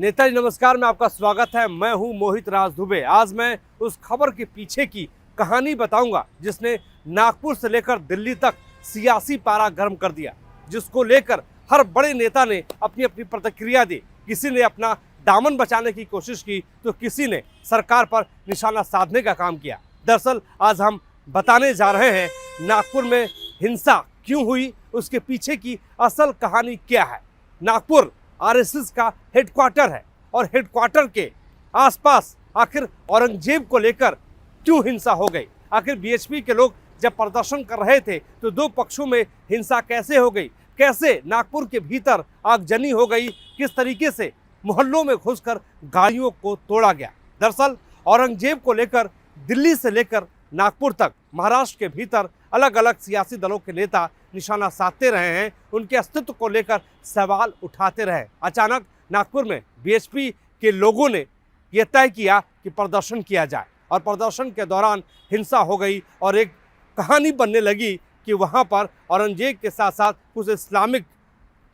नेताजी नमस्कार में आपका स्वागत है। मैं हूं मोहित राज दुबे। आज मैं उस खबर के पीछे की कहानी बताऊंगा जिसने नागपुर से लेकर दिल्ली तक सियासी पारा गर्म कर दिया, जिसको लेकर हर बड़े नेता ने अपनी अपनी प्रतिक्रिया दी। किसी ने अपना दामन बचाने की कोशिश की तो किसी ने सरकार पर निशाना साधने का काम किया। दरअसल आज हम बताने जा रहे हैं नागपुर में हिंसा क्यों हुई, उसके पीछे की असल कहानी क्या है। नागपुर आरएसएस का हेडक्वार्टर है और हेडक्वार्टर के आसपास आखिर औरंगजेब को लेकर क्यों हिंसा हो गई। आखिर बीएचपी के लोग जब प्रदर्शन कर रहे थे तो दो पक्षों में हिंसा कैसे हो गई, कैसे नागपुर के भीतर आगजनी हो गई, किस तरीके से मोहल्लों में घुसकर गाड़ियों को तोड़ा गया। दरअसल औरंगजेब को लेकर दिल्ली से लेकर नागपुर तक महाराष्ट्र के भीतर अलग अलग सियासी दलों के नेता निशाना साधते रहे हैं, उनके अस्तित्व को लेकर सवाल उठाते रहे। अचानक नागपुर में बीएचपी के लोगों ने यह तय किया कि प्रदर्शन किया जाए और प्रदर्शन के दौरान हिंसा हो गई और एक कहानी बनने लगी कि वहां पर औरंगजेब के साथ साथ कुछ इस्लामिक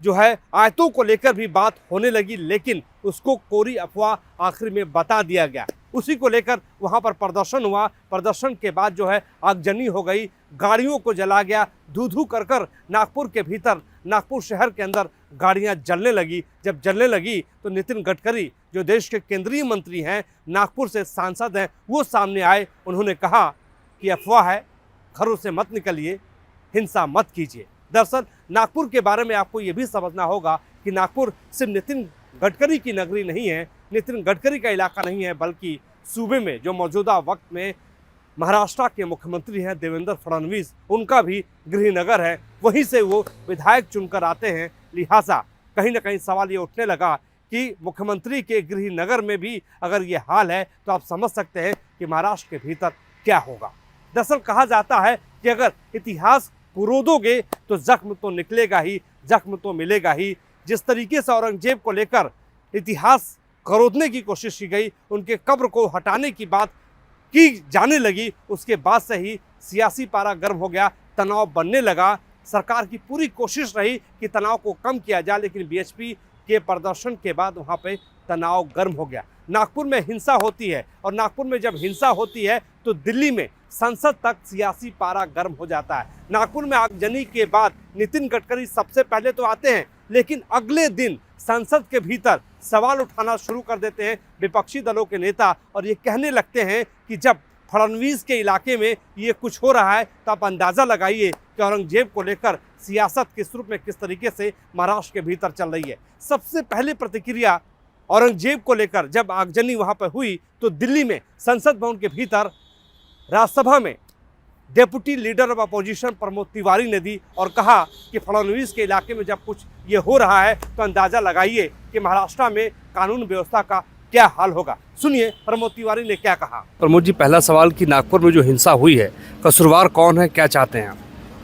जो है आयतों को लेकर भी बात होने लगी, लेकिन उसको कोरी अफवाह आखिर में बता दिया गया। उसी को लेकर वहां पर प्रदर्शन हुआ। प्रदर्शन के बाद जो है आगजनी हो गई, गाड़ियों को जला गया, धू कर कर नागपुर के भीतर, नागपुर शहर के अंदर गाड़ियां जलने लगी। जब जलने लगी तो नितिन गडकरी जो देश के केंद्रीय मंत्री हैं, नागपुर से सांसद हैं, वो सामने आए। उन्होंने कहा कि अफवाह है, घरों से मत निकलिए, हिंसा मत कीजिए। दरअसल नागपुर के बारे में आपको ये भी समझना होगा कि नागपुर सिर्फ नितिन गडकरी की नगरी नहीं है, नितिन गडकरी का इलाका नहीं है, बल्कि सूबे में जो मौजूदा वक्त में महाराष्ट्र के मुख्यमंत्री हैं देवेंद्र फडणवीस, उनका भी गृहनगर है। वहीं से वो विधायक चुनकर आते हैं। लिहाजा कहीं ना कहीं सवाल ये उठने लगा कि मुख्यमंत्री के गृहनगर में भी अगर ये हाल है तो आप समझ सकते हैं कि महाराष्ट्र के भीतर क्या होगा। दरअसल कहा जाता है कि अगर इतिहास कुरोदोगे तो जख्म तो निकलेगा ही, जख्म तो मिलेगा ही। जिस तरीके से औरंगजेब को लेकर इतिहास करोदने की कोशिश की गई, उनके कब्र को हटाने की बात की जाने लगी, उसके बाद से ही सियासी पारा गर्म हो गया, तनाव बनने लगा। सरकार की पूरी कोशिश रही कि तनाव को कम किया जाए, लेकिन बीएचपी के प्रदर्शन के बाद वहाँ पे तनाव गर्म हो गया। नागपुर में हिंसा होती है और नागपुर में जब हिंसा होती है तो दिल्ली में संसद तक सियासी पारा गर्म हो जाता है। नागपुर में आगजनी के बाद नितिन गडकरी सबसे पहले तो आते हैं, लेकिन अगले दिन संसद के भीतर सवाल उठाना शुरू कर देते हैं विपक्षी दलों के नेता और ये कहने लगते हैं कि जब फडणवीस के इलाके में ये कुछ हो रहा है तो आप अंदाज़ा लगाइए कि औरंगजेब को लेकर सियासत किस रूप में, किस तरीके से महाराष्ट्र के भीतर चल रही है। सबसे पहले प्रतिक्रिया औरंगजेब को लेकर जब आगजनी वहाँ पर हुई तो दिल्ली में संसद भवन के भीतर राज्यसभा में deputy leader of opposition Pramod Tiwari ने दी और कहा कि फडणवीस के इलाके में जब कुछ ये हो रहा है तो अंदाज़ा लगाइए कि महाराष्ट्र में कानून व्यवस्था का क्या हाल होगा। सुनिए प्रमोद तिवारी ने क्या कहा। प्रमोद जी, पहला सवाल कि नागपुर में जो हिंसा हुई है, कसूरवार कौन है, क्या चाहते हैं आप?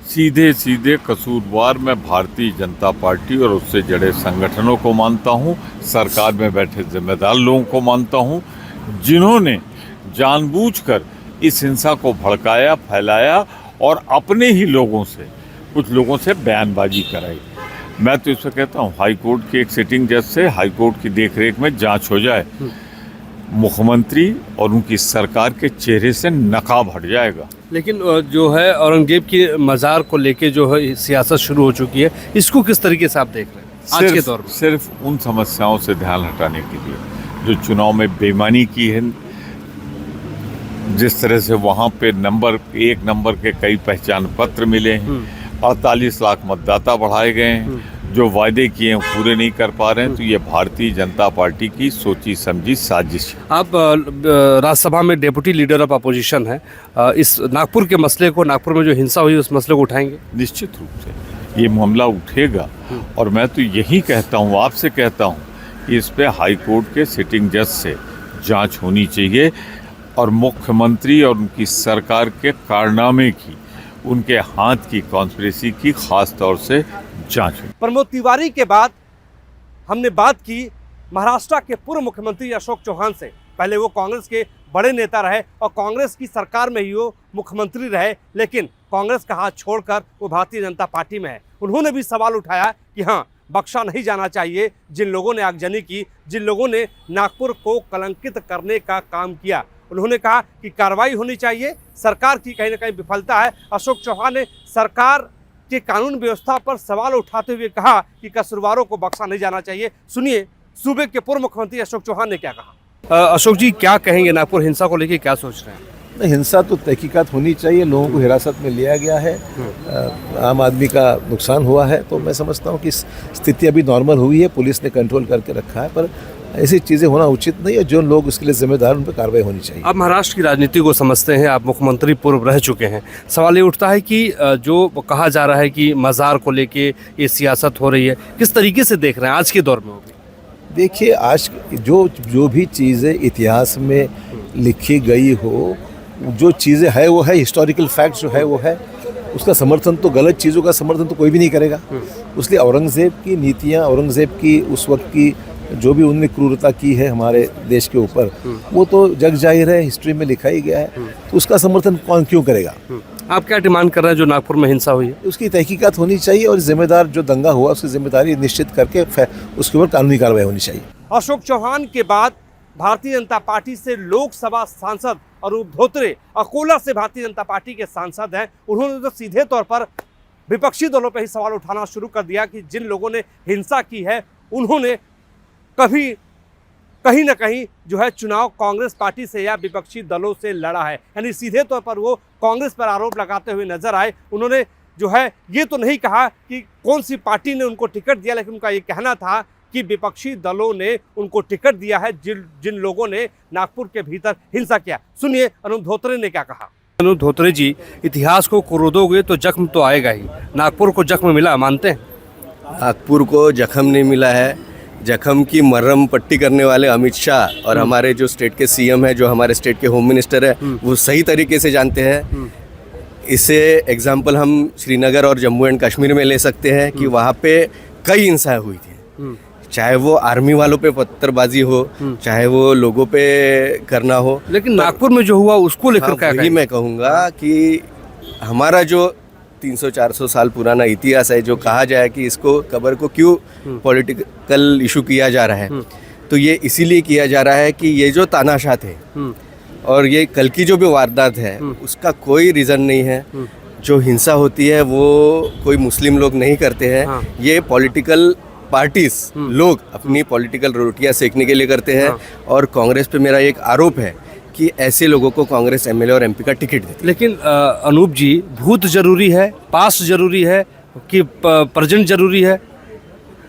सीधे सीधे कसूरवार मैं भारतीय जनता पार्टी और उससे जुड़े संगठनों को मानता हूं, सरकार में बैठे जिम्मेदार लोगों को मानता हूं, जिन्होंने जानबूझकर इस हिंसा को भड़काया, फैलाया और अपने ही लोगों से, कुछ लोगों से बयानबाजी कराई। मैं तो इससे कहता हूँ हाई कोर्ट के एक सिटिंग जज से हाई कोर्ट की देखरेख में जांच हो जाए, मुख्यमंत्री और उनकी सरकार के चेहरे से नकाब हट जाएगा। लेकिन जो है औरंगजेब की मज़ार को लेके जो है सियासत शुरू हो चुकी है, इसको किस तरीके से आप देख रहे हैं आज के दौर में? सिर्फ उन समस्याओं से ध्यान हटाने के लिए जो चुनाव में बेईमानी की है, जिस तरह से वहाँ पे एक नंबर के कई पहचान पत्र मिले हैं, 48 लाख मतदाता बढ़ाए गए हैं, जो वायदे किए हैं पूरे नहीं कर पा रहे हैं, तो ये भारतीय जनता पार्टी की सोची समझी साजिश है। आप राज्यसभा में डेप्यूटी लीडर ऑफ अपोजिशन हैं, इस नागपुर के मसले को, नागपुर में जो हिंसा हुई उस मसले को उठाएंगे? निश्चित रूप से ये मामला उठेगा और मैं तो यही कहता हूँ, आपसे कहता हूँ कि इस पे हाई कोर्ट के सिटिंग जज से जांच होनी चाहिए और मुख्यमंत्री और उनकी सरकार के कारनामे की, उनके हाथ की कॉन्स्पिरेसी की खास तौर से जांच हुई। प्रमोद तिवारी के बाद हमने बात की महाराष्ट्र के पूर्व मुख्यमंत्री अशोक चौहान से। पहले वो कांग्रेस के बड़े नेता रहे और कांग्रेस की सरकार में ही वो मुख्यमंत्री रहे, लेकिन कांग्रेस का हाथ छोड़कर वो भारतीय जनता पार्टी में है। उन्होंने भी सवाल उठाया कि हाँ, बख्शा नहीं जाना चाहिए। जिन लोगों ने आगजनी की, जिन लोगों ने नागपुर को कलंकित करने का काम किया, उन्होंने कहा कि कार्रवाई होनी चाहिए। सरकार की कहीं ना कहीं विफलता है। अशोक चौहान ने सरकार के कानून व्यवस्था पर सवाल उठाते हुए कहा कि कसूरवारों को बख्शा नहीं जाना चाहिए। सुनिए सूबे के पूर्व मुख्यमंत्री अशोक चौहान ने क्या कहा। अशोक जी, क्या कहेंगे, नागपुर हिंसा को लेकर क्या सोच रहे हैं? हिंसा तो तहकीकात होनी चाहिए। लोगों को हिरासत में लिया गया है, आम आदमी का नुकसान हुआ है, तो मैं समझता हूँ कि स्थिति अभी नॉर्मल हुई है, पुलिस ने कंट्रोल करके रखा है, पर ऐसी चीज़ें होना उचित नहीं है। जो लोग उसके लिए जिम्मेदार, उन पर कार्रवाई होनी चाहिए। आप महाराष्ट्र की राजनीति को समझते हैं, आप मुख्यमंत्री पूर्व रह चुके हैं। सवाल ये उठता है कि जो कहा जा रहा है कि मज़ार को लेके ये सियासत हो रही है, किस तरीके से देख रहे हैं आज के दौर में? देखिए, आज जो भी चीज़ें इतिहास में लिखी गई हो, जो चीज़ें है वो है, हिस्टोरिकल फैक्ट जो है वो है, उसका समर्थन तो, गलत चीज़ों का समर्थन तो कोई भी नहीं करेगा। इसलिए औरंगज़ेब की नीतियाँ, औरंगज़ेब की उस वक्त की जो भी उन्होंने क्रूरता की है हमारे देश के ऊपर, वो तो जग जाहिर है, हिस्ट्री में लिखा ही गया है, तो उसका समर्थन कौन क्यों करेगा? आप क्या डिमांड कर रहे हैं जो नागपुर में हिंसा हुई है? उसकी तहकीकात होनी चाहिए और जिम्मेदार जो दंगा हुआ उसकी जिम्मेदारी निश्चित करके उसके ऊपर कानूनी कार्रवाई होनी चाहिए। अशोक चौहान के बाद भारतीय जनता पार्टी से लोकसभा सांसद अनूप धोत्रे, अकोला से भारतीय जनता पार्टी के सांसद हैं, उन्होंने तो सीधे तौर पर विपक्षी दलों पर ही सवाल उठाना शुरू कर दिया कि जिन लोगों ने हिंसा की है उन्होंने कभी कहीं ना कहीं जो है चुनाव कांग्रेस पार्टी से या विपक्षी दलों से लड़ा है। यानी सीधे तौर पर वो कांग्रेस पर आरोप लगाते हुए नजर आए। उन्होंने जो है ये तो नहीं कहा कि कौन सी पार्टी ने उनको टिकट दिया, लेकिन उनका ये कहना था कि विपक्षी दलों ने उनको टिकट दिया है जिन लोगों ने नागपुर के भीतर हिंसा किया। सुनिए अनूप धोत्रे ने क्या कहा। अनूप धोत्रे जी, इतिहास को कुरोदोगे तो जख्म तो आएगा ही। नागपुर को जख्म मिला, मानते हैं? नागपुर को जख्म नहीं मिला है। जख्म की मरहम पट्टी करने वाले अमित शाह और हमारे जो स्टेट के सीएम है, जो हमारे स्टेट के होम मिनिस्टर है, वो सही तरीके से जानते हैं। इसे एग्जाम्पल हम श्रीनगर और जम्मू एंड कश्मीर में ले सकते हैं कि वहाँ पे कई हिंसा हुई थी, चाहे वो आर्मी वालों पे पत्थरबाजी हो, चाहे वो लोगों पे करना हो। लेकिन नागपुर में जो हुआ उसको लेकर क्या वही मैं कहूँगा कि हमारा जो 300-400 साल पुराना इतिहास है, जो कहा जाए कि इसको कबर को क्यों पॉलिटिकल इशू किया जा रहा है, तो ये इसीलिए किया जा रहा है कि ये जो तानाशाह थे और ये कल की जो भी वारदात है उसका कोई रीज़न नहीं है। जो हिंसा होती है वो कोई मुस्लिम लोग नहीं करते हैं, ये पॉलिटिकल पार्टीज लोग अपनी पॉलिटिकल रोटियां सेकने के लिए करते हैं। और कांग्रेस पे मेरा एक आरोप है कि ऐसे लोगों को कांग्रेस एमएलए और एमपी का टिकट देती है। लेकिन अनूप जी, भूत जरूरी है, पास्ट जरूरी है कि प्रेजेंट जरूरी है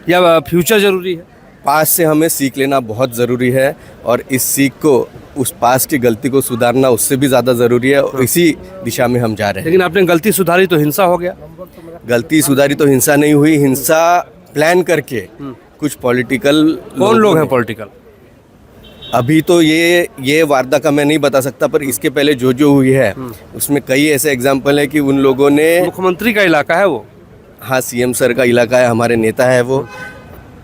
या फ्यूचर जरूरी है? पास्ट से हमें सीख लेना बहुत ज़रूरी है और इस सीख को, उस पास्ट की गलती को सुधारना उससे भी ज़्यादा ज़रूरी है और इसी दिशा में हम जा रहे हैं। लेकिन आपने गलती सुधारी तो हिंसा हो गया। गलती सुधारी तो हिंसा नहीं हुई। हिंसा प्लान करके कुछ पॉलिटिकल, कौन लोग हैं पॉलिटिकल? अभी तो ये वारदात का मैं नहीं बता सकता, पर इसके पहले जो हुई है उसमें कई ऐसे एग्जाम्पल है कि उन लोगों ने, मुख्यमंत्री का इलाका है वो, हाँ सीएम सर का इलाका है, हमारे नेता है वो,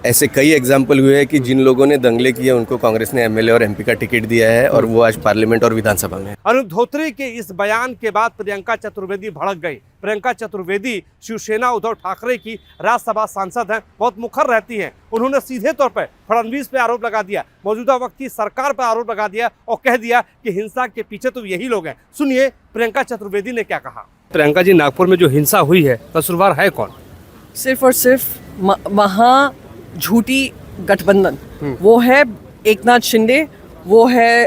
ऐसे कई एग्जाम्पल हुए हैं कि जिन लोगों ने दंगले किए उनको कांग्रेस ने एमएलए और एमपी का टिकट दिया है और वो आज पार्लियामेंट और विधानसभा में। अनूप धोत्रे के इस बयान के बाद प्रियंका चतुर्वेदी भड़क गई। प्रियंका चतुर्वेदी शिवसेना उद्धव ठाकरे की राज्यसभा सांसद हैं, बहुत मुखर रहती हैं। उन्होंने सीधे तौर पर फडणवीस पे आरोप लगा दिया, मौजूदा वक्त की सरकार पर आरोप लगा दिया और कह दिया कि हिंसा के पीछे तो यही लोग हैं। सुनिए प्रियंका चतुर्वेदी ने क्या कहा। प्रियंका जी, नागपुर में जो हिंसा हुई है, कसूरवार है कौन? सिर्फ और सिर्फ वहाँ झूठी गठबंधन, वो है एकनाथ शिंदे, वो है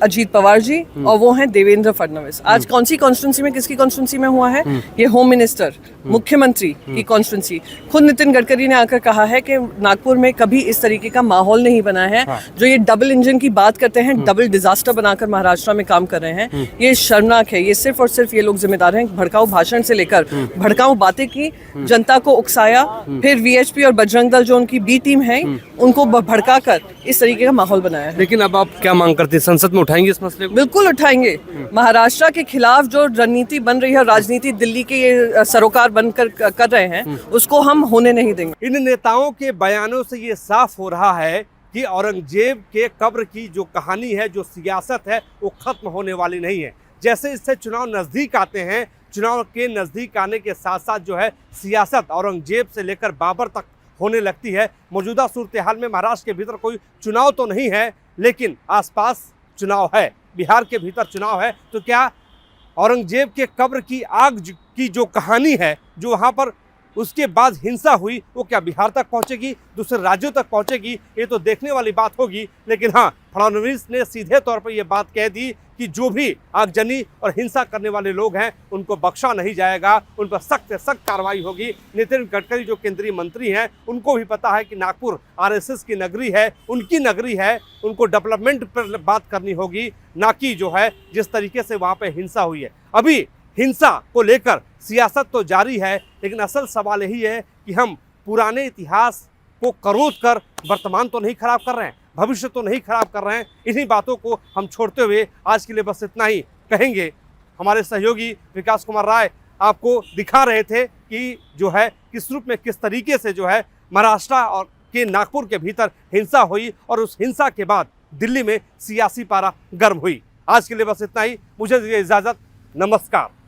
अजीत पवार जी और वो है देवेंद्र फडणवीस। आज कौन सी कॉन्स्टिट्यूंसी में, किसकी कॉन्स्टिट्यूंसी में हुआ है? ये होम मिनिस्टर, मुख्यमंत्री की कॉन्स्टिट्यूंसी। खुद नितिन गडकरी ने आकर कहा है कि नागपुर में कभी इस तरीके का माहौल नहीं बना है। जो ये डबल इंजन की बात करते हैं, डबल डिजास्टर बनाकर महाराष्ट्र में काम कर रहे हैं, ये शर्मनाक है। ये सिर्फ और सिर्फ ये लोग जिम्मेदार हैं। भड़काऊ भाषण से लेकर भड़काऊ बातें की, जनता को उकसाया, फिर वीएचपी और बजरंग दल जो उनकी बी टीम है उनको भड़का कर इस तरीके का माहौल बनाया है। लेकिन अब आप क्या मांग करते हैं, संसद में उठाएंगे इस मसले को? बिल्कुल उठाएंगे। महाराष्ट्र के खिलाफ जो रणनीति बन रही है, राजनीति दिल्ली के ये सरोकार बनकर कर रहे हैं, उसको हम होने नहीं देंगे। इन नेताओं के बयानों से ये साफ हो रहा है कि औरंगजेब के कब्र की जो कहानी है, जो सियासत है, वो खत्म होने वाली नहीं है। जैसे इससे चुनाव नजदीक आते हैं, चुनाव के नजदीक आने के साथ साथ जो है सियासत औरंगजेब से लेकर बाबर तक होने लगती है। मौजूदा सूरत हाल में महाराष्ट्र के भीतर कोई चुनाव तो नहीं है, लेकिन आसपास चुनाव है, बिहार के भीतर चुनाव है। तो क्या औरंगजेब के कब्र की आग की जो कहानी है, जो वहाँ पर उसके बाद हिंसा हुई, वो क्या बिहार तक पहुंचेगी, दूसरे राज्यों तक पहुंचेगी, ये तो देखने वाली बात होगी। लेकिन हाँ, फडणवीस ने सीधे तौर पर यह बात कह दी कि जो भी आगजनी और हिंसा करने वाले लोग हैं उनको बख्शा नहीं जाएगा, उन पर सख्त से सख्त कार्रवाई होगी। नितिन गडकरी जो केंद्रीय मंत्री हैं, उनको भी पता है कि नागपुर आरएसएस की नगरी है, उनकी नगरी है, उनको डेवलपमेंट पर बात करनी होगी, ना कि जो है जिस तरीके से वहाँ पर हिंसा हुई है। अभी हिंसा को लेकर सियासत तो जारी है, लेकिन असल सवाल यही है कि हम पुराने इतिहास को करोद कर वर्तमान तो नहीं खराब कर रहे हैं, भविष्य तो नहीं खराब कर रहे हैं। इन्हीं बातों को हम छोड़ते हुए आज के लिए बस इतना ही कहेंगे। हमारे सहयोगी विकास कुमार राय आपको दिखा रहे थे कि जो है किस रूप में, किस तरीके से जो है महाराष्ट्र और के नागपुर के भीतर हिंसा हुई और उस हिंसा के बाद दिल्ली में सियासी पारा गर्म हुई। आज के लिए बस इतना ही, मुझे दीजिए इजाज़त, नमस्कार।